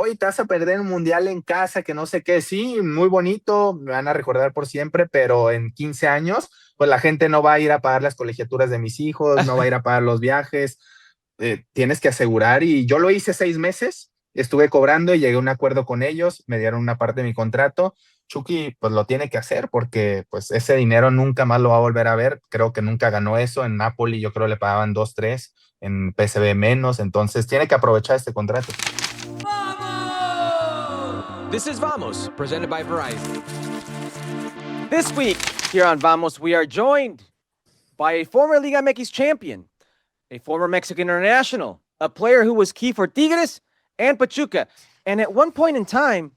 hoy te vas a perder un mundial en casa, que no sé qué, sí, muy bonito, me van a recordar por siempre, pero en 15 años, pues la gente no va a ir a pagar las colegiaturas de mis hijos, no va a ir a pagar los viajes, tienes que asegurar y yo lo hice 6 meses, estuve cobrando y llegué a un acuerdo con ellos, me dieron una parte de mi contrato. Chucky pues lo tiene que hacer porque pues ese dinero nunca más lo va a volver a ver, creo que nunca ganó eso, en Napoli yo creo le pagaban 2 3, en PSV menos, entonces tiene que aprovechar este contrato. This is Vamos, presented by Verizon. This week, here on Vamos, we are joined by a former Liga MX champion, a former Mexican international, a player who was key for Tigres and Pachuca, and at one point in time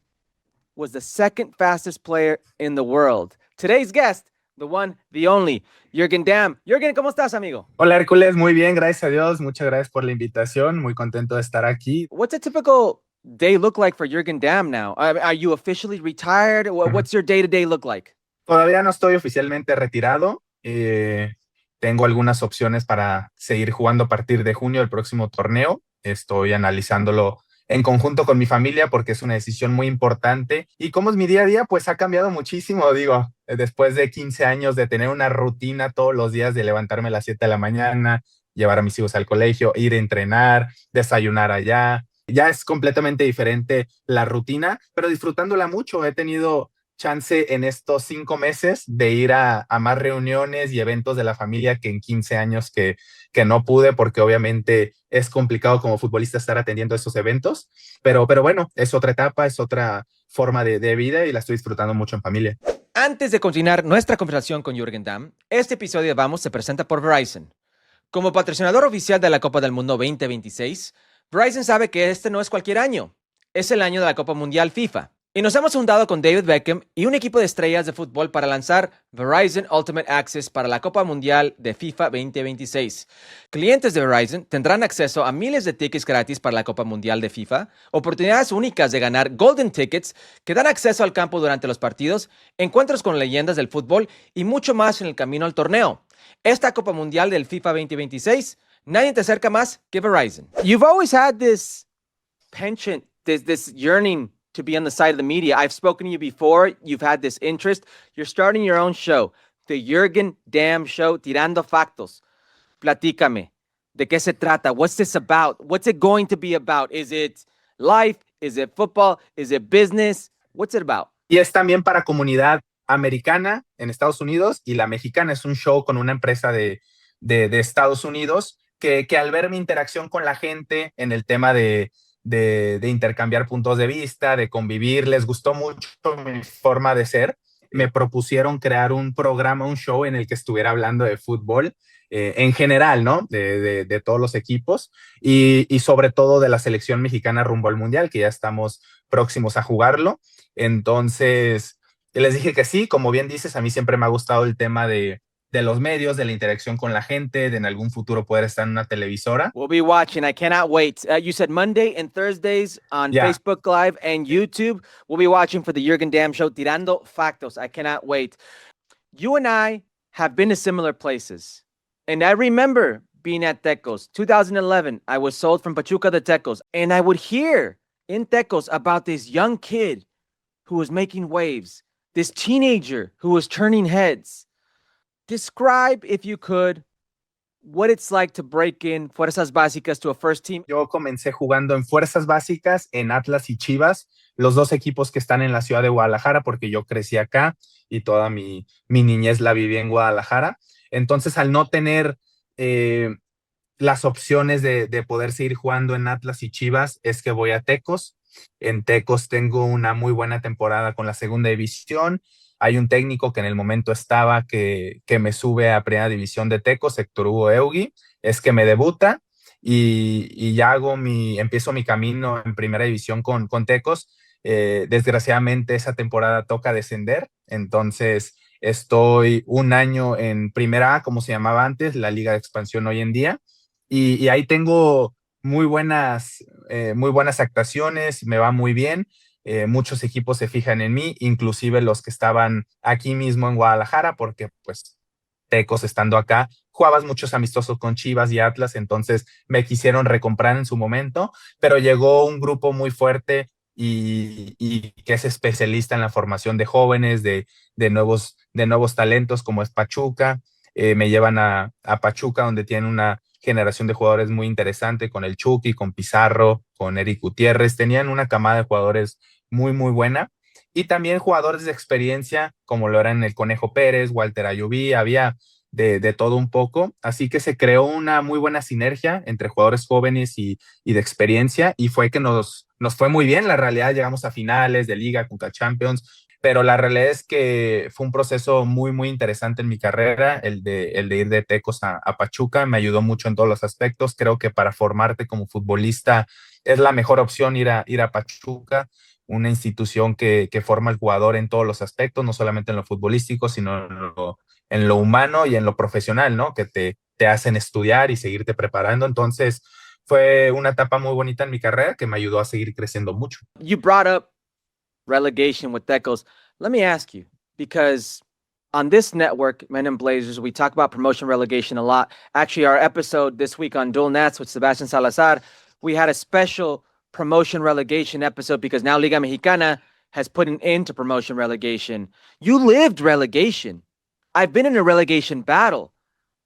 was the second fastest player in the world. Today's guest, the one, the only, Jürgen Damm. Jürgen, ¿cómo estás, amigo? Hola Hércules, muy bien, gracias a Dios, muchas gracias por la invitación, muy contento de estar aquí. What's a typical day look like for Jürgen Damm now? Are you officially retired? What's your day-to-day look like? Todavía no estoy oficialmente retirado, tengo algunas opciones para seguir jugando a partir de junio del próximo torneo, estoy analizándolo en conjunto con mi familia porque es una decisión muy importante y cómo es mi día a día, pues ha cambiado muchísimo, digo, después de 15 años de tener una rutina todos los días de levantarme a las 7 de la mañana, llevar a mis hijos al colegio, ir a entrenar, desayunar allá. Ya es completamente diferente la rutina, pero disfrutándola mucho. He tenido chance en estos 5 meses de ir a más reuniones y eventos de la familia que en 15 años que no pude, porque obviamente es complicado como futbolista estar atendiendo esos eventos, pero bueno, es otra etapa, es otra forma de vida y la estoy disfrutando mucho en familia. Antes de continuar nuestra conversación con Jürgen Damm, este episodio de Vamos se presenta por Verizon. Como patrocinador oficial de la Copa del Mundo 2026, Verizon sabe que este no es cualquier año, es el año de la Copa Mundial FIFA. Y nos hemos juntado con David Beckham y un equipo de estrellas de fútbol para lanzar Verizon Ultimate Access para la Copa Mundial de FIFA 2026. Clientes de Verizon tendrán acceso a miles de tickets gratis para la Copa Mundial de FIFA, oportunidades únicas de ganar Golden Tickets que dan acceso al campo durante los partidos, encuentros con leyendas del fútbol y mucho más en el camino al torneo. Esta Copa Mundial del FIFA 2026, nadie te acerca más que Verizon. You've always had this penchant, this yearning to be on the side of the media. I've spoken to you before. You've had this interest. You're starting your own show, the Jürgen Damm Show, Tirando Factos. Platícame. ¿De qué se trata? What's this about? What's it going to be about? Is it life? Is it football? Is it business? What's it about? Y es también para comunidad americana en Estados Unidos y la mexicana. Es un show con una empresa de Estados Unidos que al ver mi interacción con la gente en el tema de intercambiar puntos de vista, de convivir, les gustó mucho mi forma de ser. Me propusieron crear un programa, un show en el que estuviera hablando de fútbol en general, ¿no? De todos los equipos y sobre todo de la selección mexicana rumbo al Mundial, que ya estamos próximos a jugarlo. Entonces, les dije que sí, como bien dices, a mí siempre me ha gustado el tema de los medios, de la interacción con la gente, de en algún futuro poder estar en una televisora. We'll be watching. I cannot wait. You said Monday and Thursdays on Facebook Live and YouTube. We'll be watching for the Jürgen Damm Show, Tirando Factos. I cannot wait. You and I have been to similar places. And I remember being at Tecos. 2011, I was sold from Pachuca to Tecos. And I would hear in Tecos about this young kid who was making waves, this teenager who was turning heads. Describe, if you could, what it's like to break in Fuerzas Básicas to a first team. Yo comencé jugando en Fuerzas Básicas, en Atlas y Chivas, los dos equipos que están en la ciudad de Guadalajara, porque yo crecí acá y toda mi niñez la viví en Guadalajara. Entonces, al no tener las opciones de poder seguir jugando en Atlas y Chivas, es que voy a Tecos. En Tecos tengo una muy buena temporada con la segunda división. Hay un técnico que en el momento estaba que me sube a primera división de Tecos, Héctor Hugo Eugui, es que me debuta y ya empiezo mi camino en primera división con Tecos. Desgraciadamente esa temporada toca descender, entonces estoy un año en primera A, como se llamaba antes, la Liga de Expansión hoy en día, y ahí tengo muy buenas actuaciones, me va muy bien. Muchos equipos se fijan en mí, inclusive los que estaban aquí mismo en Guadalajara, porque pues Tecos estando acá. Jugabas muchos amistosos con Chivas y Atlas, entonces me quisieron recomprar en su momento, pero llegó un grupo muy fuerte y que es especialista en la formación de jóvenes, de nuevos talentos, como es Pachuca. Me llevan a Pachuca, donde tienen una generación de jugadores muy interesante, con el Chucky, con Pizarro, con Eric Gutiérrez. Tenían una camada de jugadores muy, muy buena. Y también jugadores de experiencia, como lo eran el Conejo Pérez, Walter Ayubí, había de todo un poco. Así que se creó una muy buena sinergia entre jugadores jóvenes y de experiencia, y fue que nos fue muy bien. La realidad, llegamos a finales de Liga, Conca Champions, pero la realidad es que fue un proceso muy, muy interesante en mi carrera, el de ir de Tecos a Pachuca. Me ayudó mucho en todos los aspectos. Creo que para formarte como futbolista es la mejor opción ir a Pachuca, una institución que forma al jugador en todos los aspectos, no solamente en lo futbolístico, sino en lo humano y en lo profesional, ¿no? Que te hacen estudiar y seguirte preparando. Entonces, fue una etapa muy bonita en mi carrera que me ayudó a seguir creciendo mucho. You brought up relegation with Tecos. Let me ask you, because on this network, Men in Blazers, we talk about promotion relegation a lot. Actually, our episode this week on Dual Nats with Sebastian Salazar, we had a special promotion relegation episode because now Liga Mexicana has put an end to promotion relegation. You lived relegation. I've been in a relegation battle.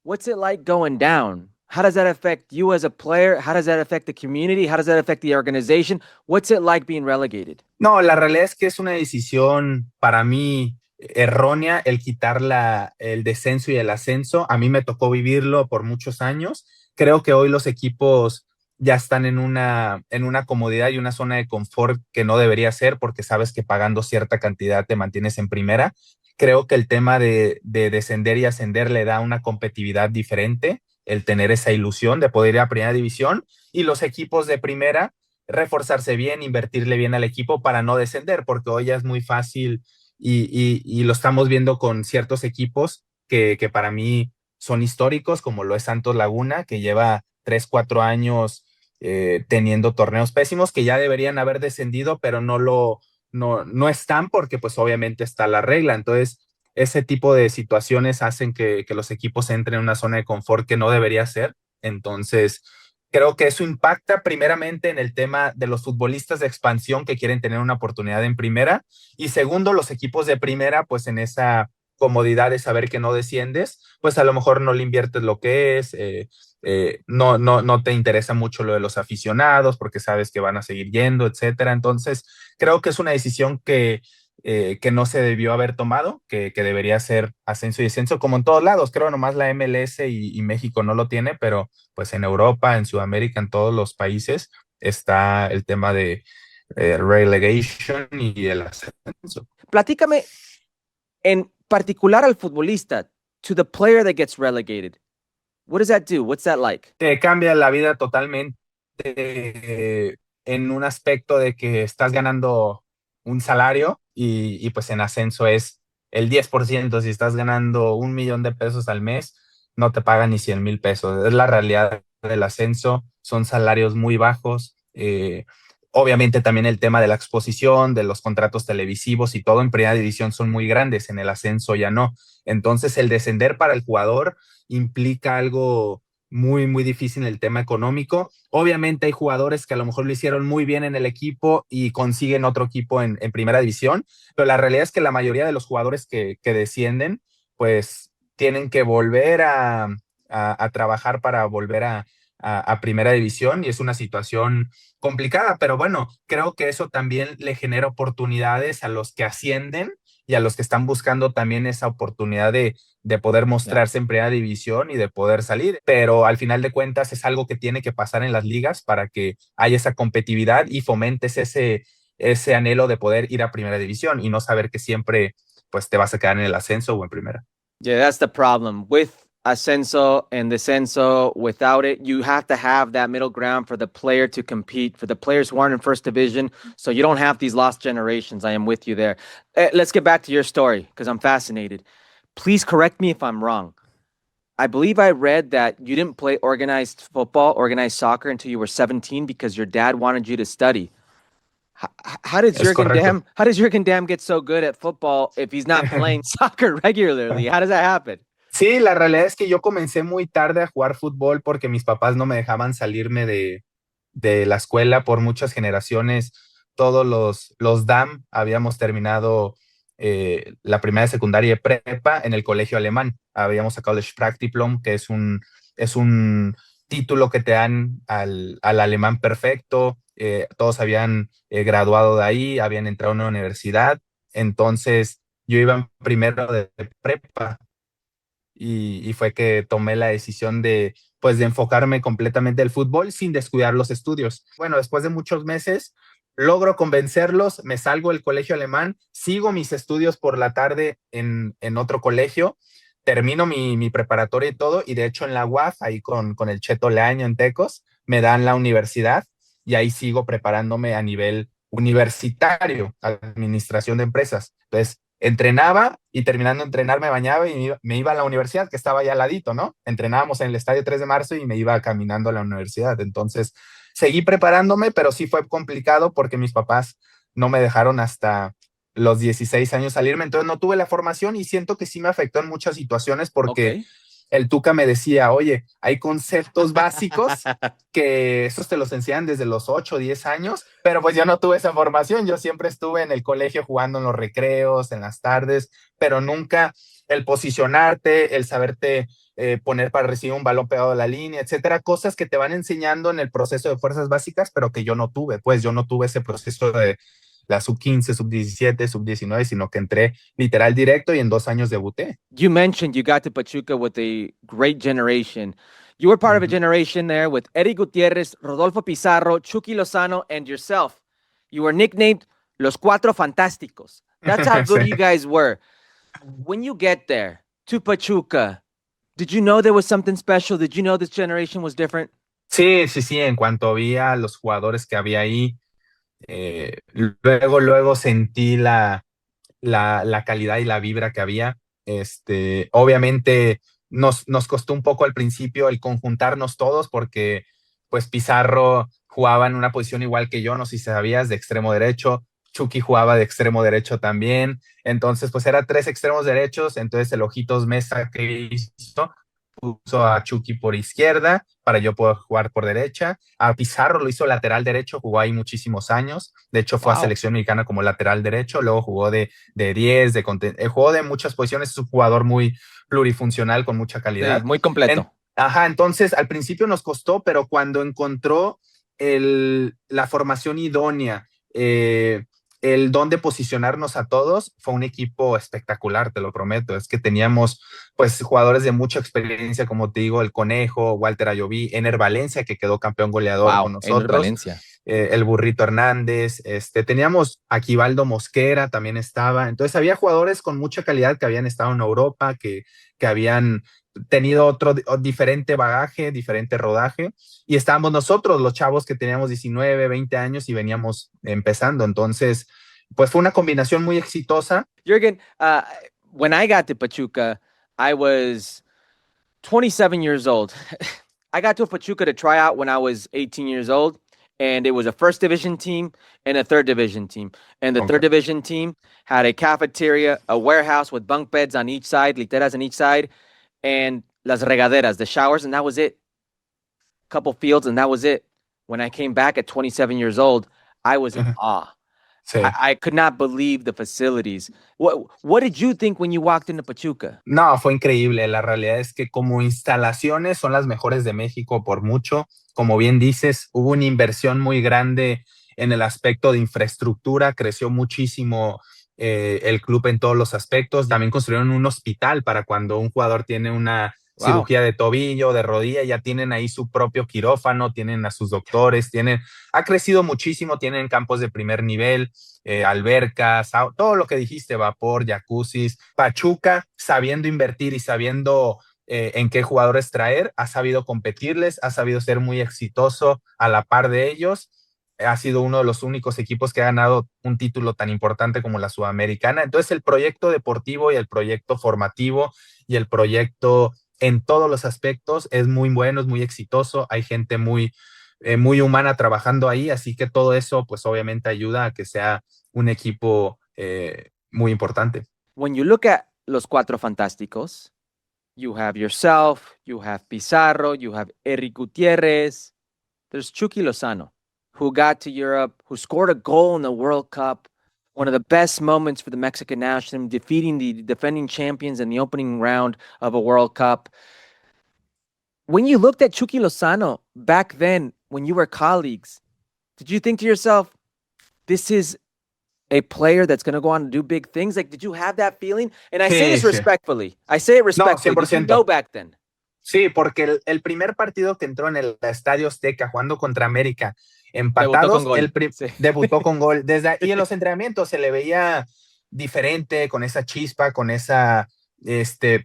What's it like going down? How does that affect you as a player? How does that affect the community? How does that affect the organization? What's it like being relegated? No, la realidad es que es una decisión para mí errónea el quitar el descenso y el ascenso. A mí me tocó vivirlo por muchos años. Creo que hoy los equipos ya están en una comodidad y una zona de confort que no debería ser, porque sabes que pagando cierta cantidad te mantienes en primera. Creo que el tema de descender y ascender le da una competitividad diferente, el tener esa ilusión de poder ir a primera división, y los equipos de primera reforzarse bien, invertirle bien al equipo para no descender, porque hoy ya es muy fácil y lo estamos viendo con ciertos equipos que para mí son históricos, como lo es Santos Laguna, que lleva 3, 4 años teniendo torneos pésimos, que ya deberían haber descendido, pero no están, porque pues obviamente está la regla. Entonces, ese tipo de situaciones hacen que los equipos entren en una zona de confort que no debería ser. Entonces, creo que eso impacta primeramente en el tema de los futbolistas de expansión que quieren tener una oportunidad en primera, y segundo, los equipos de primera, pues en esa comodidad de saber que no desciendes, pues a lo mejor no le inviertes lo que es, no te interesa mucho lo de los aficionados porque sabes que van a seguir yendo, etcétera. Entonces, creo que es una decisión que no se debió haber tomado, que debería ser ascenso y descenso, como en todos lados. Creo nomás la MLS y México no lo tiene, pero pues en Europa, en Sudamérica, en todos los países está el tema de relegation y el ascenso. Platícame en particular al futbolista, to the player that gets relegated. What does that do? What's that like? Te cambia la vida totalmente en un aspecto de que estás ganando un salario y pues en ascenso es el 10%. Si estás ganando 1 millón de pesos al mes, no te pagan ni 100,000 pesos. Es la realidad del ascenso, son salarios muy bajos. Obviamente también el tema de la exposición, de los contratos televisivos y todo en primera división son muy grandes, en el ascenso ya no. Entonces el descender para el jugador implica algo muy, muy difícil en el tema económico. Obviamente hay jugadores que a lo mejor lo hicieron muy bien en el equipo y consiguen otro equipo en primera división, pero la realidad es que la mayoría de los jugadores que descienden, pues tienen que volver a trabajar para volver a primera división, y es una situación complicada, pero bueno, creo que eso también le genera oportunidades a los que ascienden y a los que están buscando también esa oportunidad de poder mostrarse en primera división y de poder salir, pero al final de cuentas es algo que tiene que pasar en las ligas para que haya esa competitividad y fomentes ese anhelo de poder ir a primera división y no saber que siempre pues te vas a quedar en el ascenso o en primera. Yeah, that's the problem with ascenso and descenso. Without it, you have to have that middle ground for the player to compete, for the players who aren't in first division, so you don't have these lost generations. I am with you there. Let's get back to your story because I'm fascinated. Please correct me if I'm wrong. I believe I read that you didn't play organized football, organized soccer until you were 17 because your dad wanted you to study. How does Jürgen Damm get so good at football if he's not playing soccer regularly? How does that happen? Sí, la realidad es que yo comencé muy tarde a jugar fútbol porque mis papás no me dejaban salirme de la escuela por muchas generaciones. Todos los DAM habíamos terminado la primera de secundaria y prepa en el colegio alemán. Habíamos sacado el Sprachdiplom, que es un título que te dan al alemán perfecto. Todos habían graduado de ahí, habían entrado a una universidad. Entonces, yo iba en primero de prepa y fue que tomé la decisión pues, de enfocarme completamente al fútbol sin descuidar los estudios. Bueno, después de muchos meses, logro convencerlos, me salgo del colegio alemán, sigo mis estudios por la tarde en otro colegio, termino mi preparatoria y todo, y de hecho en la UAF, ahí con el Cheto Leaño en Tecos, me dan la universidad y ahí sigo preparándome a nivel universitario, administración de empresas. Entonces, entrenaba y terminando de entrenar me bañaba y me iba a la universidad, que estaba allá al ladito, ¿no? Entrenábamos en el Estadio 3 de Marzo y me iba caminando a la universidad. Entonces, seguí preparándome, pero sí fue complicado porque mis papás no me dejaron hasta los 16 años salirme, entonces no tuve la formación y siento que sí me afectó en muchas situaciones Ok. porque el Tuca me decía, oye, hay conceptos básicos que esos te los enseñan desde los 8 o 10 años, pero pues yo no tuve esa formación, yo siempre estuve en el colegio jugando en los recreos, en las tardes, pero nunca el posicionarte, el saberte poner para recibir un balón pegado a la línea, etcétera, cosas que te van enseñando en el proceso de fuerzas básicas, pero que yo no tuve, pues yo no tuve ese proceso de la sub 15, sub 17, sub 19, sino que entré literal directo y en 2 años debuté. You mentioned you got to Pachuca with a great generation. You were part of a Ujú. generation there with Eddie Gutierrez, Rodolfo Pizarro, Chucky Lozano, and yourself. You were nicknamed Los Cuatro Fantásticos. That's how Sí. good you guys were. When you get there to Pachuca, did you know there was something special? Did you know this generation was different? Sí, sí, sí, en cuanto vi a los jugadores que había ahí, luego sentí la calidad y la vibra que había. Obviamente nos costó un poco al principio el conjuntarnos todos porque pues Pizarro jugaba en una posición igual que yo, no sé si sabías, de extremo derecho. Chucky jugaba de extremo derecho también. Entonces, pues era tres extremos derechos. Entonces el Ojitos Mesa que hizo puso a Chucky por izquierda para yo poder jugar por derecha. A Pizarro lo hizo lateral derecho, jugó ahí muchísimos años. De hecho, fue a Wow. selección mexicana como lateral derecho, luego jugó de 10, jugó de muchas posiciones, es un jugador muy plurifuncional con mucha Sí, calidad. muy completo. Ajá, entonces al principio nos costó, pero cuando encontró la formación idónea, el don de posicionarnos a todos, fue un equipo espectacular, te lo prometo. Es que teníamos pues jugadores de mucha experiencia, como te digo, el Conejo, Walter Ayoví, Ener Valencia, que quedó campeón goleador con Wow, Ener nosotros, Valencia. el Burrito Hernández, teníamos a Aquivaldo Mosquera, también estaba. Entonces había jugadores con mucha calidad que habían estado en Europa, que habían tenido otro diferente bagaje, diferente rodaje, y estábamos nosotros, los chavos que teníamos 19, 20 años y veníamos empezando. Entonces, pues fue una combinación muy exitosa. Jürgen, when I got to Pachuca, I was 27 years old. I got to Pachuca to try out when I was 18 years old, and it was a first division team and a third division team. And the third Okay. division team had a cafeteria, a warehouse with bunk beds on each side, literas on each side, and las regaderas, the showers, and that was it. Couple fields, and that was it. When I came back at 27 years old, I was in awe. Sí. I could not believe the facilities. What did you think when you walked into Pachuca? No, fue increíble. La realidad es que como instalaciones son las mejores de México por mucho. Como bien dices, hubo una inversión muy grande en el aspecto de infraestructura, creció muchísimo el club en todos los aspectos. También construyeron un hospital para cuando un jugador tiene una Wow. cirugía de tobillo, de rodilla, ya tienen ahí su propio quirófano, tienen a sus doctores, ha crecido muchísimo, tienen campos de primer nivel, albercas, todo lo que dijiste, vapor, jacuzzis. Pachuca, sabiendo invertir y sabiendo en qué jugadores traer, ha sabido competirles, ha sabido ser muy exitoso a la par de ellos. Ha sido uno de los únicos equipos que ha ganado un título tan importante como la Sudamericana. Entonces, el proyecto deportivo y el proyecto formativo y el proyecto en todos los aspectos es muy bueno, es muy exitoso. Hay gente muy humana trabajando ahí, así que todo eso, pues obviamente ayuda a que sea un equipo muy importante. When you look at Los Cuatro Fantásticos, You have yourself, you have Pizarro, you have Eric Gutierrez. There's Chucky Lozano, who got to Europe, who scored a goal in the World Cup, one of the best moments for the Mexican national team, defeating the defending champions in the opening round of a World Cup. When you looked at Chucky Lozano back then, when you were colleagues, did you think to yourself, this is a player that's going to go on to do big things? Like, did you have that feeling? And I say this respectfully. I say it respectfully. No, did you know back then? Sí, porque el primer partido que entró en el Estadio Azteca jugando contra América, empatados, debutó con gol. Desde ahí en los entrenamientos se le veía diferente, con esa chispa, con esa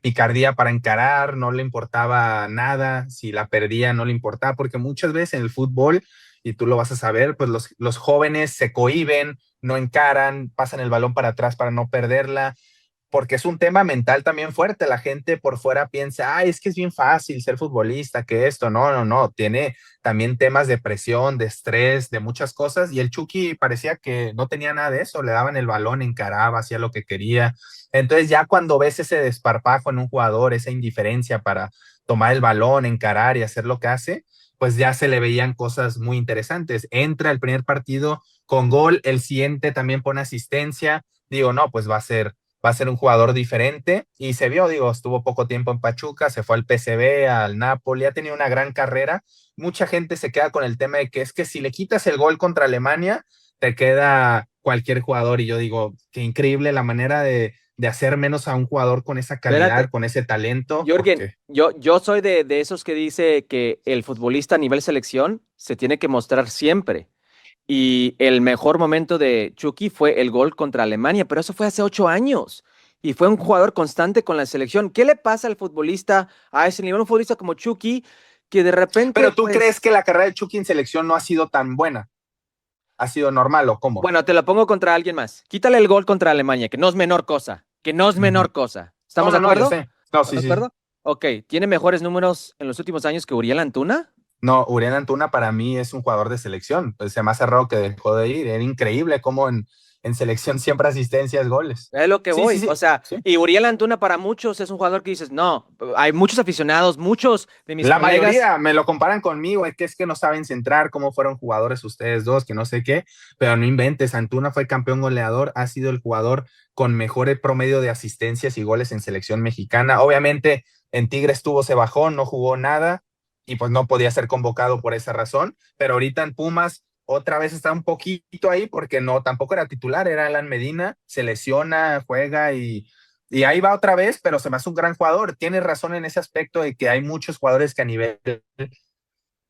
picardía para encarar, no le importaba nada, si la perdía no le importaba, porque muchas veces en el fútbol, y tú lo vas a saber, pues los jóvenes se cohíben, no encaran, pasan el balón para atrás para no perderla, porque es un tema mental también fuerte. La gente por fuera piensa, ay, es que es bien fácil ser futbolista, que esto, no, tiene también temas de presión, de estrés, de muchas cosas, y el Chucky parecía que no tenía nada de eso, le daban el balón, encaraba, hacía lo que quería. Entonces ya cuando ves ese desparpajo en un jugador, esa indiferencia para tomar el balón, encarar y hacer lo que hace, pues ya se le veían cosas muy interesantes. Entra el primer partido con gol, el siguiente también pone asistencia, digo, no, pues va a ser un jugador diferente, y se vio, digo, estuvo poco tiempo en Pachuca, se fue al PSV, al Napoli, ha tenido una gran carrera. Mucha gente se queda con el tema de que es que si le quitas el gol contra Alemania, te queda cualquier jugador, y yo digo, qué increíble la manera de hacer menos a un jugador con esa calidad, Espérate. con ese talento. Jorgen, porque... yo soy de esos que dice que el futbolista a nivel selección se tiene que mostrar siempre. Y el mejor momento de Chucky fue el gol contra Alemania, pero eso fue hace 8 años. Y fue un jugador constante con la selección. ¿Qué le pasa al futbolista a ese nivel? Un futbolista como Chucky, que de repente... Pero tú crees que la carrera de Chucky en selección no ha sido tan buena. ¿Ha sido normal o cómo? Bueno, te lo pongo contra alguien más. Quítale el gol contra Alemania, que no es menor cosa. ¿Estamos de acuerdo? No, yo sé. No, sí, ¿De acuerdo? Sí. Ok, ¿tiene mejores números en los últimos años que Uriel Antuna? No, Uriel Antuna para mí es un jugador de selección. Pues se me hace raro que dejó de ir. Era increíble cómo en selección siempre asistencias, goles. Es lo que voy. Sí. O sea, sí. Y Uriel Antuna para muchos es un jugador que dices, no, hay muchos aficionados, muchos de mis colegas. La mayoría me lo comparan conmigo, es que no saben centrar, cómo fueron jugadores ustedes dos, que no sé qué, pero no inventes. Antuna fue campeón goleador, ha sido el jugador con mejor promedio de asistencias y goles en selección mexicana. Obviamente en Tigres se bajó, no jugó nada, y pues no podía ser convocado por esa razón, pero ahorita en Pumas otra vez está un poquito ahí porque no, tampoco era titular, era Alan Medina, se lesiona, juega y ahí va otra vez, pero se me hace un gran jugador. Tienes razón en ese aspecto de que hay muchos jugadores que a nivel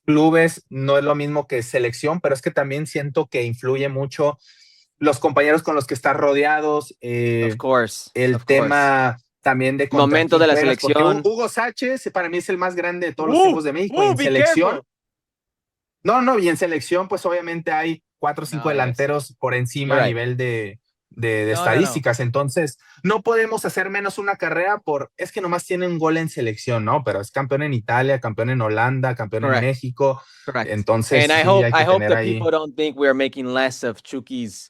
clubes no es lo mismo que selección, pero es que también siento que influye mucho los compañeros con los que estás rodeados, el tema también de momento de la selección. Hugo Sánchez para mí es el más grande de todos los tiempos de México. En selección, y en selección pues obviamente hay 4 o 5 delanteros por encima a nivel de estadísticas. Entonces no podemos hacer menos una carrera es que nomás tiene un gol en selección, ¿no? Pero es campeón en Italia, campeón en Holanda, campeón en México. Entonces I hope that people don't think we're making less of Chucky's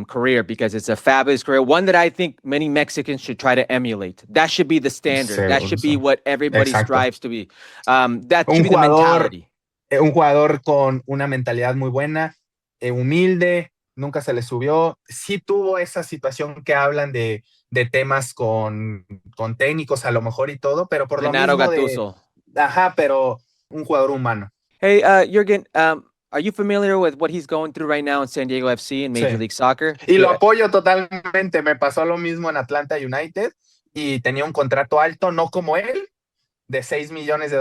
career, because it's a fabulous career, one that I think many Mexicans should try to emulate. That should be the standard. That should be what everybody strives to be. That should be the mentality. Un jugador con una mentalidad muy buena, humilde, nunca se le subió. Sí tuvo esa situación que hablan de temas con técnicos a lo mejor y todo, pero por Renato lo mismo Gattuso. Pero un jugador humano. Hey, Jürgen, are you familiar with what he's going through right now in San Diego FC in Major League Soccer? Y lo apoyo totalmente. Me pasó lo mismo en Atlanta United y tenía un contrato alto, no como él, de $6 millones.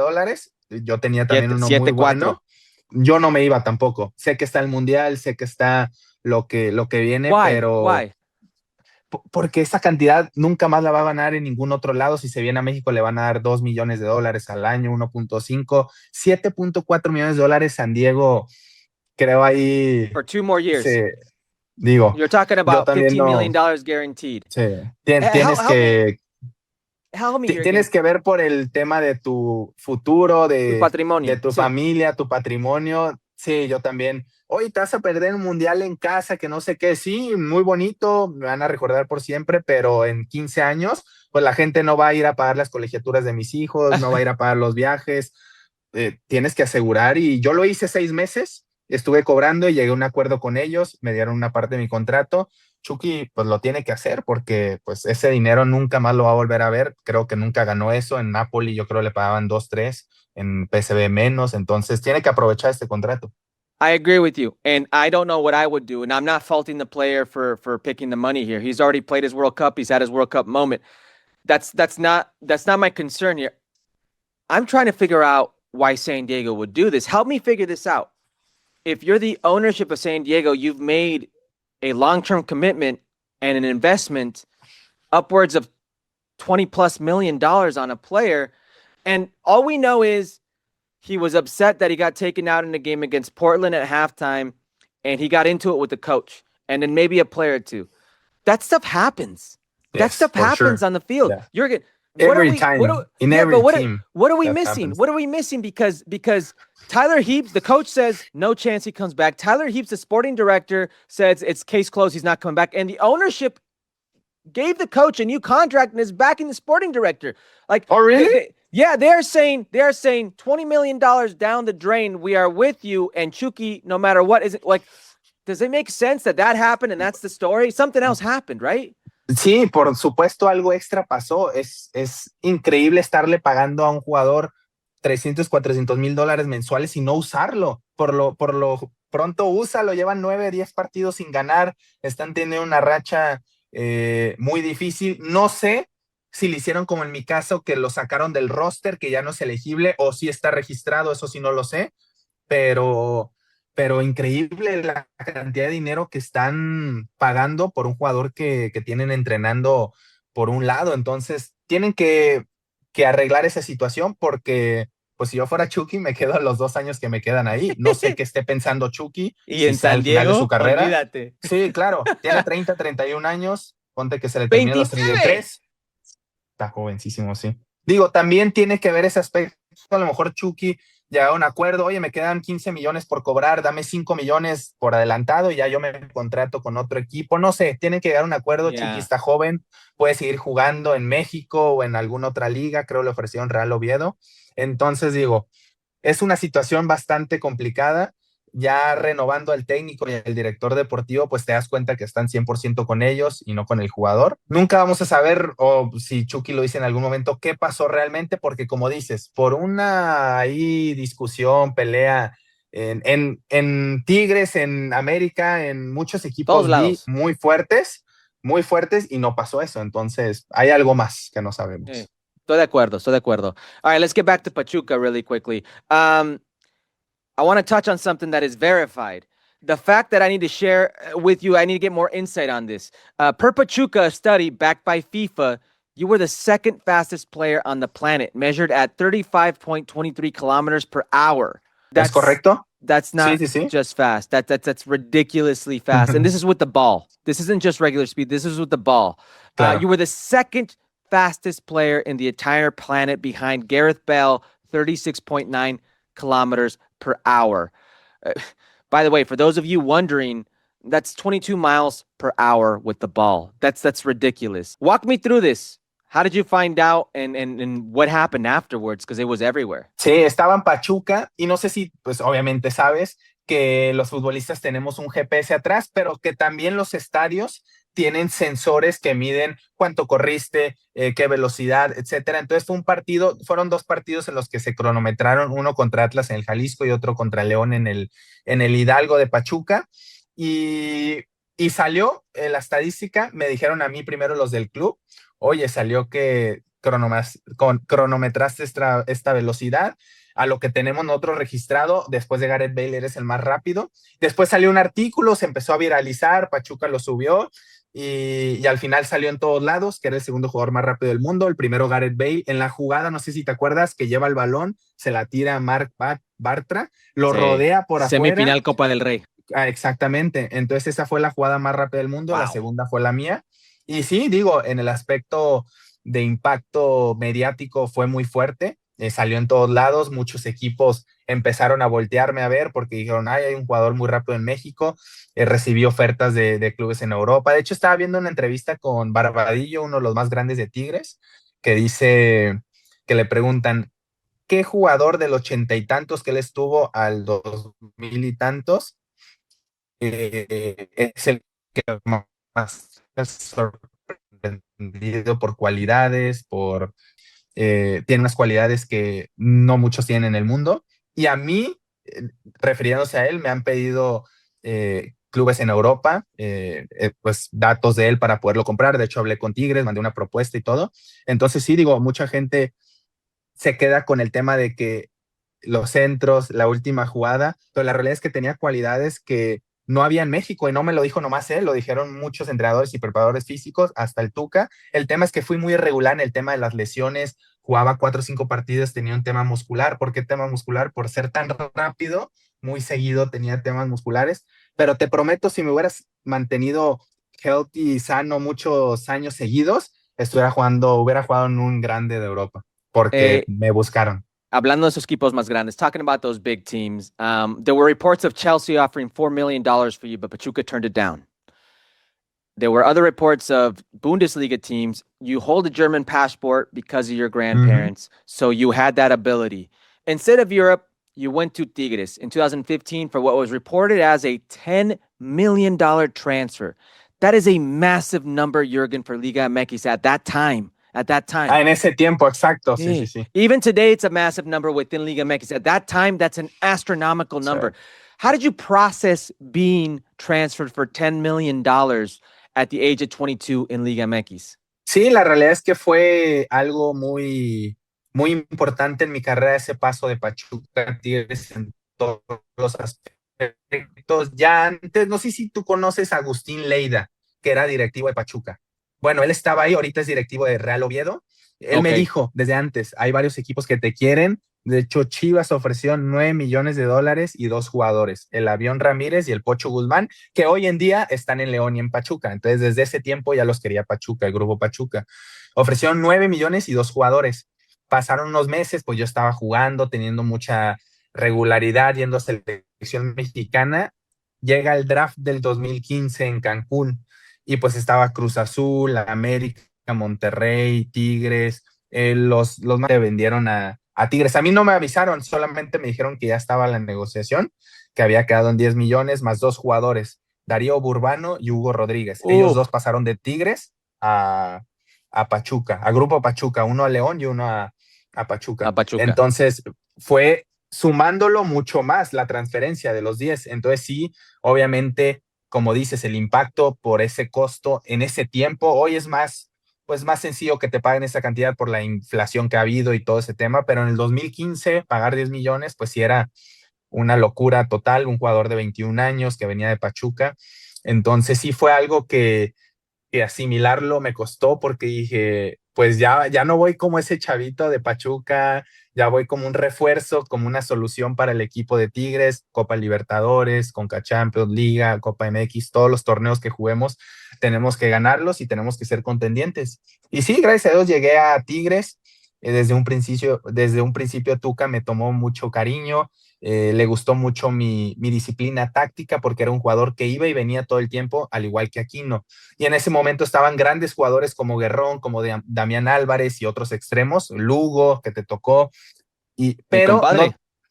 Yo tenía también uno muy bueno. Yo no me iba tampoco. Sé que está el Mundial, sé que está lo que viene, pero... Why? Porque esa cantidad nunca más la va a ganar en ningún otro lado. Si se viene a México le van a dar $2 millones al año, 1.5, 7.4 millones de dólares San Diego, creo ahí. For 2 more years. Sí, digo. You're talking about $15 million guaranteed. Sí. Tienes que ver por el tema de tu futuro, de tu patrimonio, de tu familia, tu patrimonio. Sí, yo también. hoy te vas a perder un mundial en casa, que no sé qué, sí, muy bonito, me van a recordar por siempre, pero en 15 años, pues la gente no va a ir a pagar las colegiaturas de mis hijos, no va a ir a pagar los viajes, tienes que asegurar y yo lo hice 6 meses, estuve cobrando y llegué a un acuerdo con ellos, me dieron una parte de mi contrato. Chucky pues lo tiene que hacer porque pues ese dinero nunca más lo va a volver a ver, creo que nunca ganó eso, en Napoli yo creo le pagaban 2, 3, en PSV menos, entonces tiene que aprovechar este contrato. I agree with you, and I don't know what I would do. And I'm not faulting the player for picking the money here. He's already played his World Cup. He's had his World Cup moment. That's not my concern here. I'm trying to figure out why San Diego would do this. Help me figure this out. If you're the ownership of San Diego, you've made a long-term commitment and an investment upwards of 20 plus $1 million on a player, and all we know is he was upset that he got taken out in the game against Portland at halftime, and he got into it with the coach, and then maybe a player or two. That stuff happens. That Yes, stuff for happens sure. on the field. Yeah. Jurgen, Every time, in every team, what are we that missing? happens. What are we missing? Because Tyler Heaps, the coach says no chance he comes back. Tyler Heaps, the sporting director, says it's case closed. He's not coming back. And the ownership gave the coach a new contract and is backing the sporting director. Like, oh, really? they're saying $20 million down the drain. We are with you, and Chucky, no matter what, isn't like. Does it make sense that happened and that's the story? Something else happened, right? Sí, por supuesto, algo extra pasó. Es increíble estarle pagando a un jugador 300, $400,000 mensuales y no usarlo. Por lo pronto úsalo, llevan 9, 10 partidos sin ganar, están teniendo una racha muy difícil. No sé si le hicieron como en mi caso, que lo sacaron del roster, que ya no es elegible, o si está registrado, eso sí no lo sé, pero increíble la cantidad de dinero que están pagando por un jugador que tienen entrenando por un lado. Entonces, tienen que arreglar esa situación porque, pues si yo fuera Chucky, me quedo los 2 años que me quedan ahí. No sé qué esté pensando Chucky, Y si en está San al final de su Diego, carrera. olvídate. Sí, claro, tiene 30, 31 años, ponte que se le terminen los 29. 33. Está jovencísimo, sí. Digo, también tiene que ver ese aspecto. A lo mejor Chucky llega a un acuerdo, oye, me quedan 15 millones por cobrar, dame 5 millones por adelantado y ya yo me contrato con otro equipo. No sé, tienen que llegar a un acuerdo. Yeah. Chucky está joven, puede seguir jugando en México o en alguna otra liga, creo le ofrecieron Real Oviedo. Entonces, digo, es una situación bastante complicada. Ya renovando al técnico y al director deportivo, pues te das cuenta que están 100% con ellos y no con el jugador. Nunca vamos a saber, o si Chucky lo dice en algún momento, qué pasó realmente, porque como dices, por una ahí discusión, pelea en Tigres, en América, en muchos equipos muy fuertes y no pasó eso. Entonces hay algo más que no sabemos. Estoy de acuerdo, estoy de acuerdo. All right, let's get back to Pachuca really quickly. I want to touch on something that is verified. The fact that I need to share with you, I need to get more insight on this. Per Pachuca, a study backed by FIFA, you were the second fastest player on the planet, measured at 35.23 kilometers per hour. ¿Es correcto? That's not just fast. That's ridiculously fast. And this is with the ball. This isn't just regular speed. This is with the ball. Claro. You were the second fastest player in the entire planet behind Gareth Bale, 36.9 kilometers per hour. By the way, for those of you wondering, that's 22 miles per hour with the ball. That's ridiculous. Walk me through this. How did you find out and what happened afterwards? Because it was everywhere. Sí, estaba en Pachuca y no sé si, pues obviamente sabes que los futbolistas tenemos un GPS atrás, pero que también los estadios tienen sensores que miden cuánto corriste, qué velocidad, etcétera. Entonces fueron 2 partidos en los que se cronometraron, uno contra Atlas en el Jalisco y otro contra León en el Hidalgo de Pachuca. Y salió la estadística, me dijeron a mí primero los del club, oye, salió que cronometraste esta velocidad, a lo que tenemos nosotros registrado, después de Gareth Bale eres el más rápido. Después salió un artículo, se empezó a viralizar, Pachuca lo subió y al final salió en todos lados que era el segundo jugador más rápido del mundo, el primero Gareth Bale. En la jugada, no sé si te acuerdas, que lleva el balón, se la tira a Marc Bartra, lo rodea por afuera. Semifinal Copa del Rey. Exactamente, entonces esa fue la jugada más rápida del mundo. Wow. La segunda fue la mía. Y sí, digo, en el aspecto de impacto mediático fue muy fuerte. salió en todos lados, muchos equipos empezaron a voltearme a ver porque dijeron, ay, hay un jugador muy rápido en México, recibí ofertas de clubes en Europa. De hecho, estaba viendo una entrevista con Barbadillo, uno de los más grandes de Tigres, que dice, que le preguntan, ¿qué jugador del 80 y tantos que él estuvo al 2000 y tantos es el que más sorprendido por cualidades, tiene unas cualidades que no muchos tienen en el mundo? Y a mí, refiriéndose a él, me han pedido clubes en Europa, pues datos de él para poderlo comprar. De hecho, hablé con Tigres, mandé una propuesta y todo. Entonces sí, digo, mucha gente se queda con el tema de que los centros, la última jugada, pero la realidad es que tenía cualidades que no había en México, y no me lo dijo nomás él, lo dijeron muchos entrenadores y preparadores físicos, hasta el Tuca. El tema es que fui muy irregular en el tema de las lesiones, jugaba 4 o 5 partidos, tenía un tema muscular. ¿Por qué tema muscular? Por ser tan rápido, muy seguido tenía temas musculares, pero te prometo, si me hubieras mantenido healthy y sano muchos años seguidos, hubiera jugado en un grande de Europa, porque Eh, me buscaron. Hablando de esos equipos más grandes, talking about those big teams, there were reports of Chelsea offering $4 million for you, but Pachuca turned it down. There were other reports of Bundesliga teams. You hold a German passport because of your grandparents, so you had that ability. Instead of Europe, you went to Tigres in 2015 for what was reported as a $10 million transfer. That is a massive number, Jurgen, for Liga MX at that time. At that time. En ese tiempo, exacto, sí, sí, sí. Even today, it's a massive number within Liga MX. At that time, that's an astronomical number. Sí. How did you process being transferred for $10 million at the age of 22 in Liga MX? Sí, la realidad es que fue algo muy, muy importante en mi carrera, ese paso de Pachuca a Tigres en todos los aspectos. Ya antes, no sé si tú conoces a Agustín Leida, que era directivo de Pachuca. Bueno, él estaba ahí, ahorita es directivo de Real Oviedo. Él me dijo desde antes, hay varios equipos que te quieren. De hecho, Chivas ofreció $9 millones y 2 jugadores, el Avión Ramírez y el Pocho Guzmán, que hoy en día están en León y en Pachuca. Entonces, desde ese tiempo ya los quería Pachuca, el grupo Pachuca. Ofrecieron 9 millones y 2 jugadores. Pasaron unos meses, pues yo estaba jugando, teniendo mucha regularidad, yendo a selección mexicana. Llega el draft del 2015 en Cancún y pues estaba Cruz Azul, América, Monterrey, Tigres. Los más vendieron a Tigres. A mí no me avisaron, solamente me dijeron que ya estaba la negociación, que había quedado en 10 millones más 2 jugadores, Darío Burbano y Hugo Rodríguez. Ellos dos pasaron de Tigres a Pachuca, a Grupo Pachuca, uno a León y uno a Pachuca. A Pachuca. Entonces fue sumándolo mucho más la transferencia de los 10. Entonces sí, obviamente, como dices, el impacto por ese costo en ese tiempo, hoy es más, pues más sencillo que te paguen esa cantidad por la inflación que ha habido y todo ese tema, pero en el 2015 pagar 10 millones, pues sí era una locura total, un jugador de 21 años que venía de Pachuca. Entonces sí fue algo que asimilarlo me costó, porque dije, pues ya no voy como ese chavito de Pachuca, ya voy como un refuerzo, como una solución para el equipo de Tigres, Copa Libertadores, Conca Champions, Liga, Copa MX, todos los torneos que juguemos tenemos que ganarlos y tenemos que ser contendientes. Y sí, gracias a Dios llegué a Tigres. Desde un principio Tuca me tomó mucho cariño. Le gustó mucho mi disciplina táctica, porque era un jugador que iba y venía todo el tiempo, al igual que Aquino. Y en ese momento estaban grandes jugadores como Guerrón, como Damián Álvarez y otros extremos, Lugo, que te tocó, pero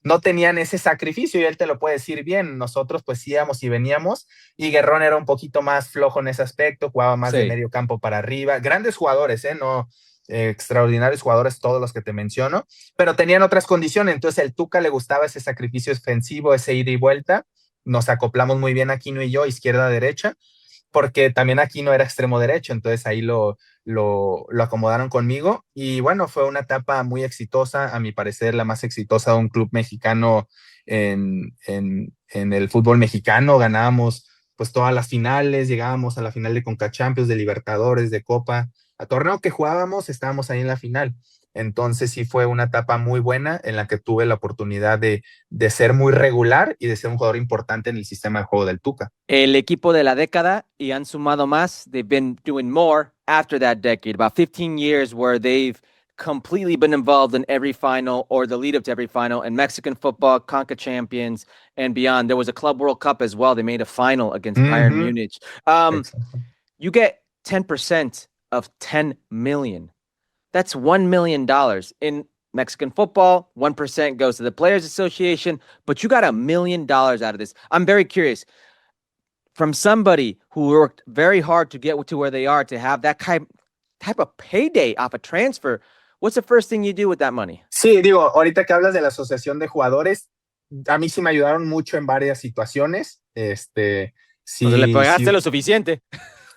no tenían ese sacrificio, y él te lo puede decir bien. Nosotros pues íbamos y veníamos, y Guerrón era un poquito más flojo en ese aspecto, jugaba más de medio campo para arriba. Grandes jugadores, no extraordinarios jugadores todos los que te menciono, pero tenían otras condiciones. Entonces el Tuca le gustaba ese sacrificio ofensivo, ese ida y vuelta. Nos acoplamos muy bien Aquino y yo, izquierda-derecha, porque también Aquino era extremo derecho, entonces ahí lo acomodaron conmigo. Y bueno, fue una etapa muy exitosa, a mi parecer la más exitosa de un club mexicano en el fútbol mexicano. Ganábamos pues todas las finales, llegábamos a la final de Conca Champions, de Libertadores, de Copa, a torneo que jugábamos, estábamos ahí en la final. Entonces sí fue una etapa muy buena en la que tuve la oportunidad de ser muy regular y de ser un jugador importante en el sistema de juego del Tuca. El equipo de la década, y han sumado más. They've been doing more after that decade. About 15 years where they've completely been involved in every final or the lead up to every final in Mexican football, CONCA Champions, and beyond. There was a Club World Cup as well. They made a final against Bayern Munich. Exacto. You get 10% of 10 million. That's $1 million. In Mexican football, 1% goes to the Players Association, but you got $1 million out of this. I'm very curious. From somebody who worked very hard to get to where they are, to have that type of payday off a transfer, what's the first thing you do with that money? Sí, digo, ahorita que hablas de la asociación de jugadores, a mí sí me ayudaron mucho en varias situaciones. O sea, le Sí, pagaste sí, lo suficiente.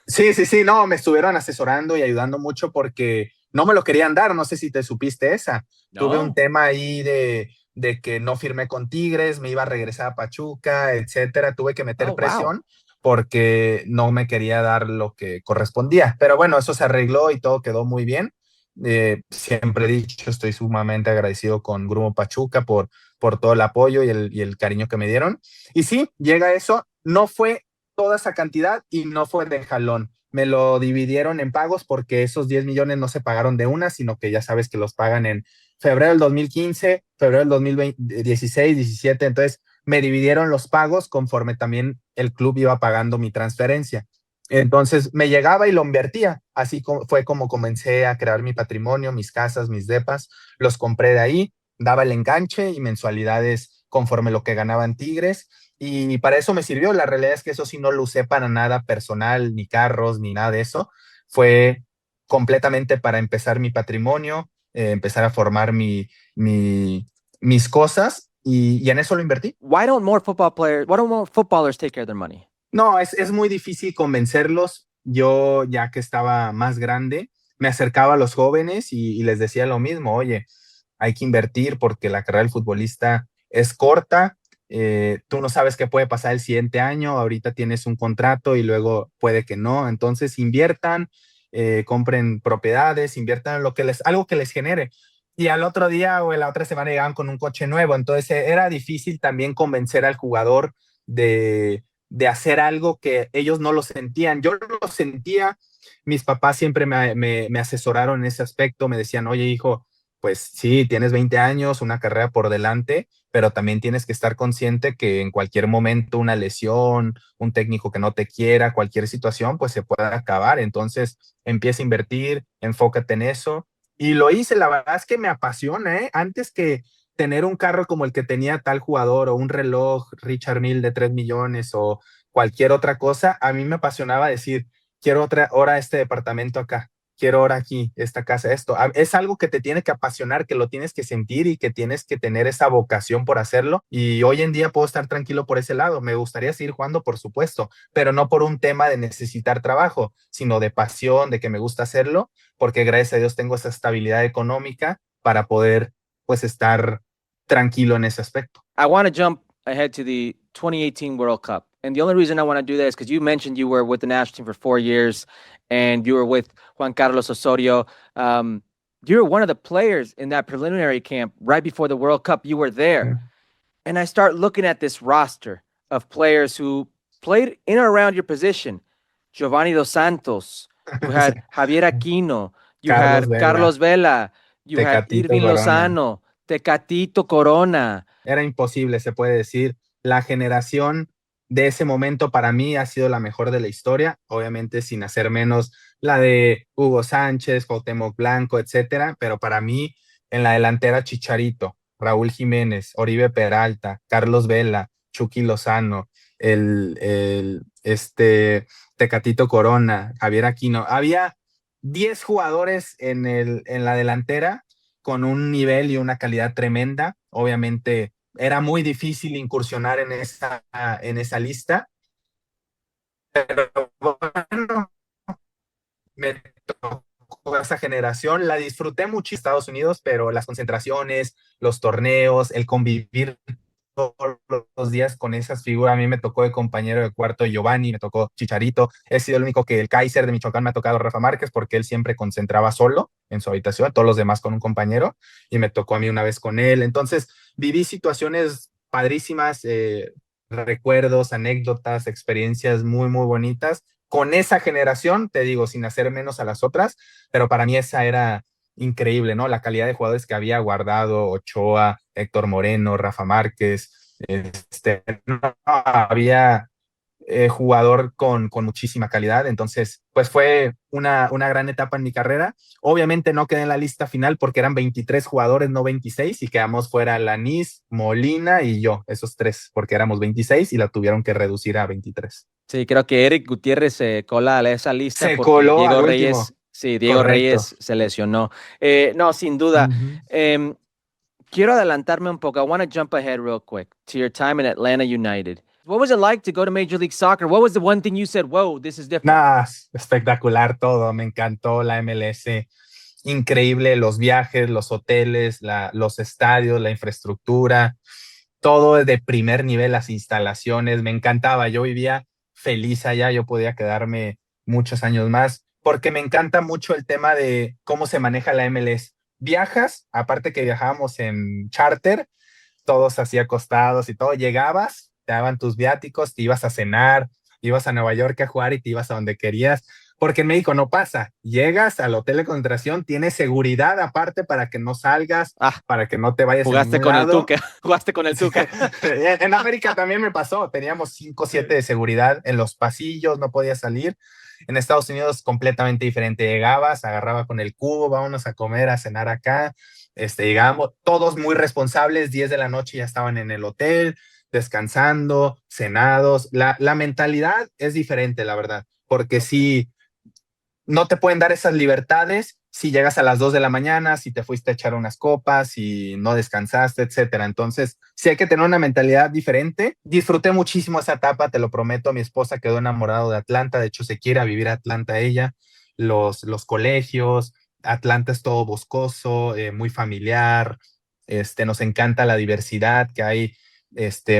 sí, no, me estuvieron asesorando y ayudando mucho porque no me lo querían dar, no sé si te supiste esa. Tuve un No. tema ahí de que no firmé con Tigres, me iba a regresar a Pachuca, etcétera. Tuve que Oh, meter wow. presión porque no me quería dar lo que correspondía. Pero bueno, eso se arregló y todo quedó muy bien. Siempre he dicho, estoy sumamente agradecido con Grupo Pachuca por todo el apoyo y el cariño que me dieron. Y sí, llega eso. No fue toda esa cantidad y no fue de jalón. Me lo dividieron en pagos porque esos 10 millones no se pagaron de una, sino que ya sabes que los pagan en febrero del 2015, febrero del 2016, 17. Entonces me dividieron los pagos conforme también el club iba pagando mi transferencia. Entonces me llegaba y lo invertía. Así fue como comencé a crear mi patrimonio, mis casas, mis depas. Los compré de ahí, daba el enganche y mensualidades conforme lo que ganaban Tigres. Y para eso me sirvió. La realidad es que eso sí no lo usé para nada personal, ni carros, ni nada de eso. Fue completamente para empezar mi patrimonio, empezar a formar mis cosas y en eso lo invertí. Why don't more footballers take care of their money? No, es muy difícil convencerlos. Yo, ya que estaba más grande, me acercaba a los jóvenes y les decía lo mismo, oye, hay que invertir porque la carrera del futbolista es corta, tú no sabes qué puede pasar el siguiente año, ahorita tienes un contrato y luego puede que no, entonces inviertan, compren propiedades, inviertan en algo que les genere. Y al otro día o la otra semana llegaban con un coche nuevo, entonces era difícil también convencer al jugador de hacer algo que ellos no lo sentían. Yo lo sentía, mis papás siempre me asesoraron en ese aspecto, me decían, oye hijo, pues sí, tienes 20 años, una carrera por delante, pero también tienes que estar consciente que en cualquier momento una lesión, un técnico que no te quiera, cualquier situación, pues se puede acabar. Entonces empieza a invertir, enfócate en eso. Y lo hice, la verdad es que me apasiona, ¿eh? Antes que tener un carro como el que tenía tal jugador o un reloj Richard Mille de 3 millones o cualquier otra cosa, a mí me apasionaba decir, quiero ahora este departamento acá, quiero ahora aquí, esta casa, esto. Es algo que te tiene que apasionar, que lo tienes que sentir y que tienes que tener esa vocación por hacerlo. Y hoy en día puedo estar tranquilo por ese lado. Me gustaría seguir jugando, por supuesto, pero no por un tema de necesitar trabajo, sino de pasión, de que me gusta hacerlo, porque gracias a Dios tengo esa estabilidad económica para poder pues estar tranquilo en ese aspecto. I want to jump ahead to the 2018 World Cup. And the only reason I want to do that is because you mentioned you were with the national team for 4 years and you were with Juan Carlos Osorio. You were one of the players in that preliminary camp right before the World Cup. You were there. Yeah. And I start looking at this roster of players who played in or around your position. Giovanni Dos Santos. You had Javier Aquino. You Carlos had Vela, Carlos Vela. You had Tecatito Irving Corona. Lozano. Tecatito Corona. Era imposible, se puede decir. La generación de ese momento para mí ha sido la mejor de la historia, obviamente sin hacer menos la de Hugo Sánchez, Cuauhtémoc Blanco, etcétera, pero para mí en la delantera Chicharito, Raúl Jiménez, Oribe Peralta, Carlos Vela, Chucky Lozano, Tecatito Corona, Javier Aquino. Había 10 jugadores en la delantera con un nivel y una calidad tremenda. Obviamente era muy difícil incursionar en esa lista, pero bueno, me tocó esa generación, la disfruté mucho en Estados Unidos, pero las concentraciones, los torneos, el convivir todos los días con esas figuras. A mí me tocó de compañero de cuarto Giovanni, me tocó Chicharito. He sido el único que el Kaiser de Michoacán me ha tocado Rafa Márquez porque él siempre concentraba solo en su habitación, todos los demás con un compañero, y me tocó a mí una vez con él. Entonces viví situaciones padrísimas, recuerdos, anécdotas, experiencias muy, muy bonitas con esa generación, te digo, sin hacer menos a las otras, pero para mí esa era increíble, ¿no? La calidad de jugadores que había Guardado, Ochoa, Héctor Moreno, Rafa Márquez, no, había jugador con muchísima calidad. Entonces, pues fue una gran etapa en mi carrera. Obviamente no quedé en la lista final porque eran 23 jugadores, no 26, y quedamos fuera Lanís, Molina y yo, esos tres, porque éramos 26 y la tuvieron que reducir a 23. Sí, creo que Eric Gutiérrez se cola a esa lista Se porque coló Diego al Reyes, último, sí, Diego correcto. Reyes se lesionó. No, sin duda. Ujú. Em, Quiero adelantarme un poco. I want to jump ahead real quick to your time in Atlanta United. What was it like to go to Major League Soccer? What was the one thing you said, whoa, this is different? Nada, espectacular todo, me encantó la MLS, increíble los viajes, los hoteles, los estadios, la infraestructura, todo de primer nivel, las instalaciones, me encantaba, yo vivía feliz allá, yo podía quedarme muchos años más, porque me encanta mucho el tema de cómo se maneja la MLS. Viajas, aparte que viajábamos en charter, todos así acostados y todo, llegabas, te daban tus viáticos, te ibas a cenar, ibas a Nueva York a jugar y te ibas a donde querías, porque en México no pasa. Llegas al hotel de concentración, tienes seguridad aparte para que no salgas, Ah, para que no te vayas a jugaste ningún con el lado. Tuca. Jugaste con el Tuca. En América también me pasó, teníamos 5 o 7 de seguridad en los pasillos, no podías salir. En Estados Unidos completamente diferente, llegabas, agarraba con el cubo, vámonos a comer, a cenar acá, llegábamos, todos muy responsables, 10 de la noche ya estaban en el hotel, descansando, cenados, la mentalidad es diferente, la verdad, porque si no te pueden dar esas libertades si llegas a las 2 de la mañana, si te fuiste a echar unas copas, si no descansaste, etcétera. Entonces, sí hay que tener una mentalidad diferente. Disfruté muchísimo esa etapa, te lo prometo. Mi esposa quedó enamorada de Atlanta, de hecho se quiere a vivir a Atlanta ella. Los colegios, Atlanta es todo boscoso, muy familiar. Nos encanta la diversidad que hay,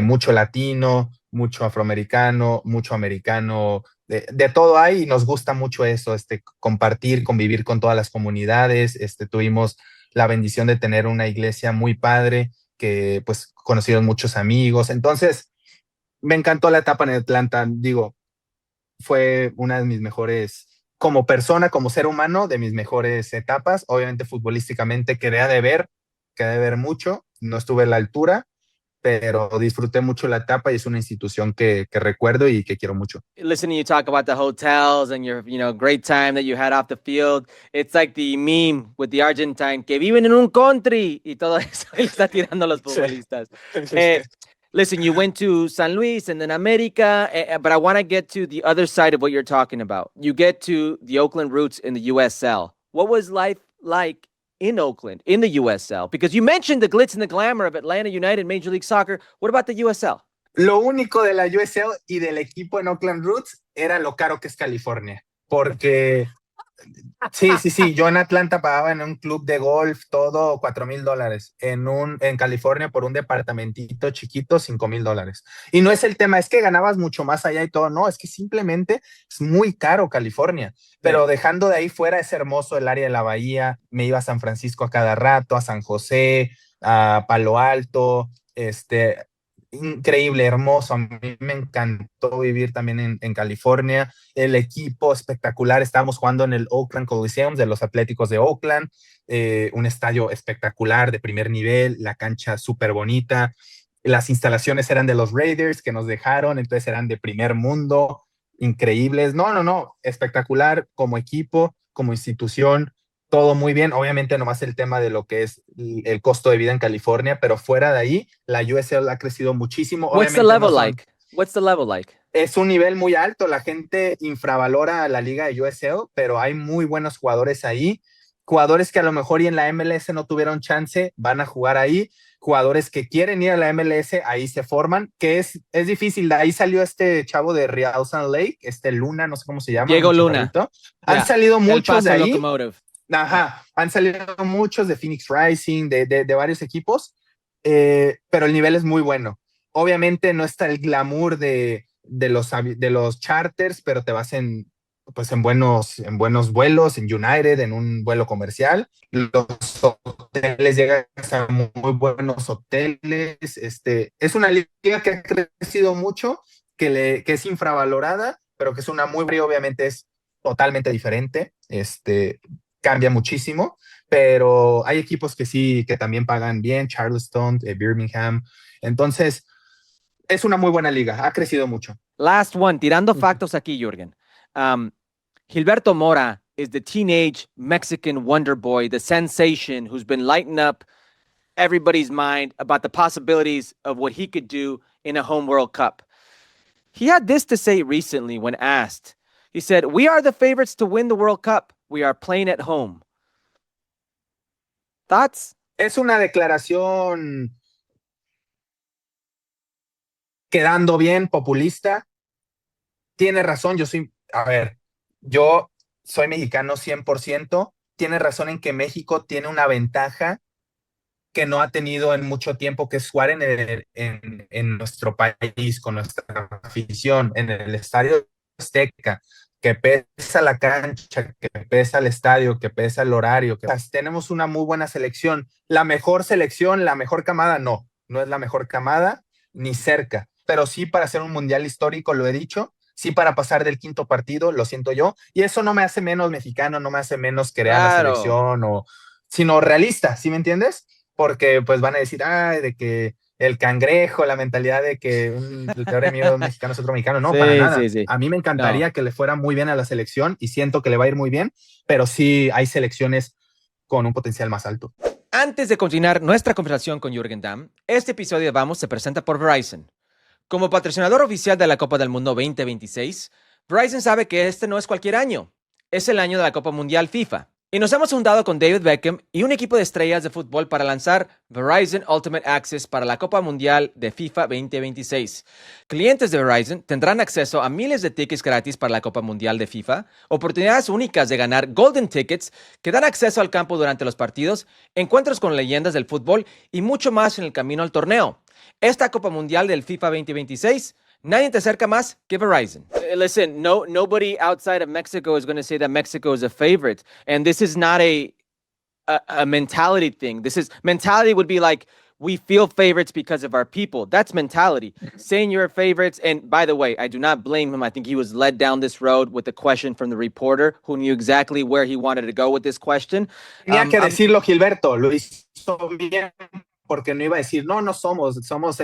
mucho latino, mucho afroamericano, mucho americano, de todo hay y nos gusta mucho eso, compartir, convivir con todas las comunidades. Tuvimos la bendición de tener una iglesia muy padre, que pues conocimos muchos amigos. Entonces, me encantó la etapa en Atlanta. Digo, fue una de mis mejores, como persona, como ser humano, de mis mejores etapas. Obviamente, futbolísticamente quedé de ver mucho, no estuve a la altura, pero disfruté mucho la etapa y es una institución que recuerdo y que quiero mucho. Listening you talk about the hotels and your, great time that you had off the field. It's like the meme with the Argentine que viven en un country y todo eso y le está tirando a los futbolistas. Listen, you went to San Luis and then America, but I want to get to the other side of what you're talking about. You get to the Oakland Roots in the USL. What was life like in Oakland, in the USL? Because you mentioned the glitz and the glamour of Atlanta United, Major League Soccer. What about the USL? Lo único de la USL y del equipo en Oakland Roots era lo caro que es California, porque sí, yo en Atlanta pagaba en un club de golf todo $4,000, en California por un departamentito chiquito $5,000. Y no es el tema, es que ganabas mucho más allá y todo, no, es que simplemente es muy caro California, pero dejando de ahí fuera es hermoso el área de la bahía, me iba a San Francisco a cada rato, a San José, a Palo Alto, increíble, hermoso. A mí me encantó vivir también en California. El equipo espectacular. Estábamos jugando en el Oakland Coliseum de los Atléticos de Oakland, un estadio espectacular de primer nivel, la cancha súper bonita. Las instalaciones eran de los Raiders que nos dejaron, entonces eran de primer mundo, increíbles. No, espectacular como equipo, como institución, todo muy bien. Obviamente nomás el tema de lo que es el costo de vida en California, pero fuera de ahí, la USL ha crecido muchísimo. What's the Obviamente level like? What's the level like? es un nivel muy alto, la gente infravalora la liga de USL, pero hay muy buenos jugadores ahí, jugadores que a lo mejor y en la MLS no tuvieron chance, van a jugar ahí, jugadores que quieren ir a la MLS, ahí se forman, que es difícil. De ahí salió este chavo de Real Salt Lake, Luna, no sé cómo se llama, Diego un Luna. chaparrito. Han salido muchos de ahí. Locomotive. Ajá, han salido muchos de Phoenix Rising, de varios equipos, pero el nivel es muy bueno. Obviamente no está el glamour de los charters, pero te vas pues en buenos vuelos, en United, en un vuelo comercial. Los hoteles, llegas a muy buenos hoteles. Es una liga que ha crecido mucho, que es infravalorada, pero que es una muy, obviamente es totalmente diferente. cambia muchísimo, pero hay equipos que sí, que también pagan bien, Charleston, Birmingham. Entonces, es una muy buena liga, ha crecido mucho. Last one, tirando factos aquí, Jürgen. Gilberto Mora is the teenage Mexican wonder boy, the sensation who's been lighting up everybody's mind about the possibilities of what he could do in a home World Cup. He had this to say recently when asked. He said, "We are the favorites to win the World Cup. We are playing at home." Thoughts? Es una declaración quedando bien, populista. Tiene razón, yo soy mexicano 100%. Tiene razón en que México tiene una ventaja que no ha tenido en mucho tiempo, que es jugar en nuestro país, con nuestra afición, en el Estadio Azteca, que pesa la cancha, que pesa el estadio, que pesa el horario. Tenemos una muy buena selección. La mejor selección, la mejor camada, no es la mejor camada, ni cerca. Pero sí para hacer un mundial histórico, lo he dicho, sí para pasar del quinto partido, lo siento yo, y eso no me hace menos mexicano, no me hace menos crear la selección, sino realista, ¿sí me entiendes? Porque pues van a decir, de que el cangrejo, la mentalidad de que el peor enemigo de un mexicano es otro mexicano. No, Sí, para nada. sí, sí. A mí me encantaría que le fuera muy bien a la selección y siento que le va a ir muy bien, pero sí hay selecciones con un potencial más alto. Antes de continuar nuestra conversación con Jürgen Damm, este episodio de Vamos se presenta por Verizon. Como patrocinador oficial de la Copa del Mundo 2026, Verizon sabe que este no es cualquier año. Es el año de la Copa Mundial FIFA. Y nos hemos juntado con David Beckham y un equipo de estrellas de fútbol para lanzar Verizon Ultimate Access para la Copa Mundial de FIFA 2026. Clientes de Verizon tendrán acceso a miles de tickets gratis para la Copa Mundial de FIFA, oportunidades únicas de ganar Golden Tickets que dan acceso al campo durante los partidos, encuentros con leyendas del fútbol y mucho más en el camino al torneo. Esta Copa Mundial del FIFA 2026, nadie te acerca más que Verizon. Listen, nobody outside of Mexico is going to say that Mexico is a favorite. And this is not a mentality thing. Mentality would be like, we feel favorites because of our people. That's mentality. Saying you're favorites, and by the way, I do not blame him. I think he was led down this road with the question from the reporter who knew exactly where he wanted to go with this question. Tenía que decirlo Gilberto, lo hizo bien. Porque no iba a decir, no somos,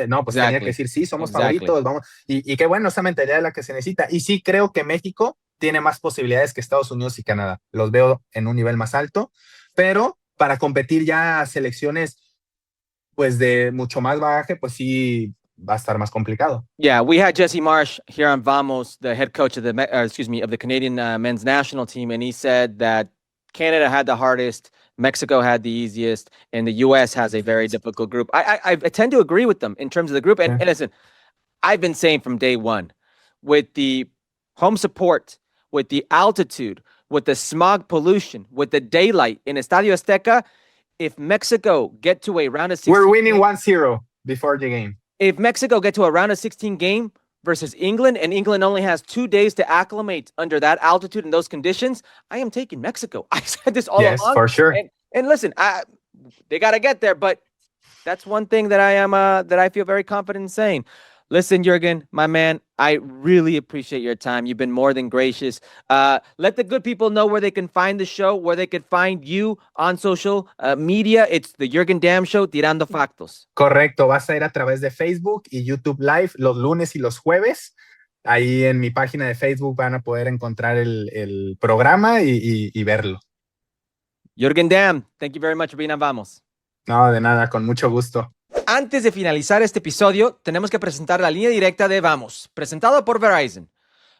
no, pues tenía que decir, sí, somos favoritos, vamos, y qué bueno, esa mentalidad es la que se necesita, y sí creo que México tiene más posibilidades que Estados Unidos y Canadá, los veo en un nivel más alto, pero para competir ya selecciones, pues de mucho más bagaje, pues sí va a estar más complicado. Yeah, we had Jesse Marsh here on Vamos, the head coach of the Canadian men's national team, and he said that Canada had the hardest, Mexico had the easiest, and the U.S. has a very difficult group. I tend to agree with them in terms of the group. And listen, I've been saying from day one, with the home support, with the altitude, with the smog pollution, with the daylight in Estadio Azteca, if Mexico get to a round of 16... We're winning 1-0 before the game. If Mexico get to a round of 16 game versus England, and England only has 2 days to acclimate under that altitude and those conditions, I am taking Mexico. I said this all along. Yes, for sure. And listen, they got to get there, but that's one thing that I feel very confident in saying. Listen, Jürgen, my man, I really appreciate your time. You've been more than gracious. Let the good people know where they can find the show, where they can find you on social media. It's the Jürgen Damm Show, Tirando Factos. Correcto, vas a ir a través de Facebook y YouTube Live los lunes y los jueves. Ahí en mi página de Facebook van a poder encontrar el programa y verlo. Jürgen Damm, thank you very much for being on Vamos. No, de nada, con mucho gusto. Antes de finalizar este episodio, tenemos que presentar la línea directa de Vamos, presentado por Verizon,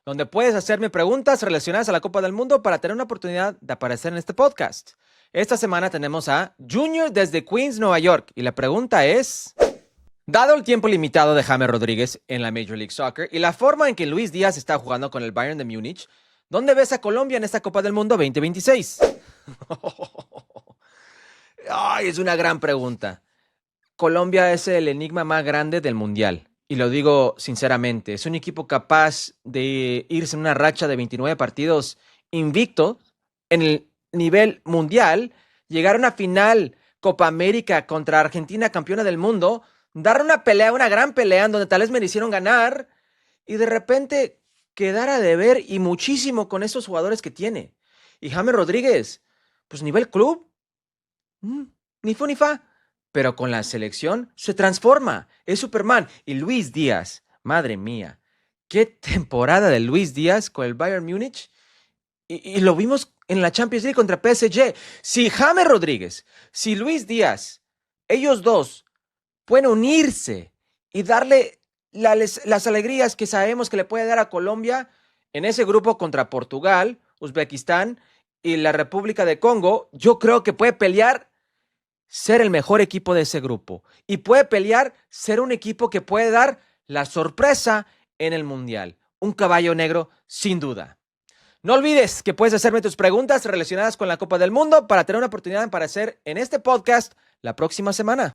donde puedes hacerme preguntas relacionadas a la Copa del Mundo para tener una oportunidad de aparecer en este podcast. Esta semana tenemos a Junior desde Queens, Nueva York, y la pregunta es: dado el tiempo limitado de James Rodríguez en la Major League Soccer y la forma en que Luis Díaz está jugando con el Bayern de Múnich, ¿dónde ves a Colombia en esta Copa del Mundo 2026? Ay, es una gran pregunta. Colombia es el enigma más grande del Mundial. Y lo digo sinceramente, es un equipo capaz de irse en una racha de 29 partidos invicto en el nivel mundial, llegar a una final Copa América contra Argentina, campeona del mundo, dar una pelea, una gran pelea en donde tal vez merecieron ganar y de repente quedar a deber y muchísimo con esos jugadores que tiene. Y James Rodríguez, pues nivel club, ni fu ni fa. Pero con la selección se transforma, es Superman. Y Luis Díaz, madre mía, qué temporada de Luis Díaz con el Bayern Múnich. Y lo vimos en la Champions League contra PSG. Si James Rodríguez, si Luis Díaz, ellos dos pueden unirse y darle las alegrías que sabemos que le puede dar a Colombia en ese grupo contra Portugal, Uzbekistán y la República de Congo, yo creo que puede pelear ser el mejor equipo de ese grupo y puede pelear ser un equipo que puede dar la sorpresa en el Mundial. Un caballo negro, sin duda. No olvides que puedes hacerme tus preguntas relacionadas con la Copa del Mundo para tener una oportunidad de aparecer en este podcast la próxima semana.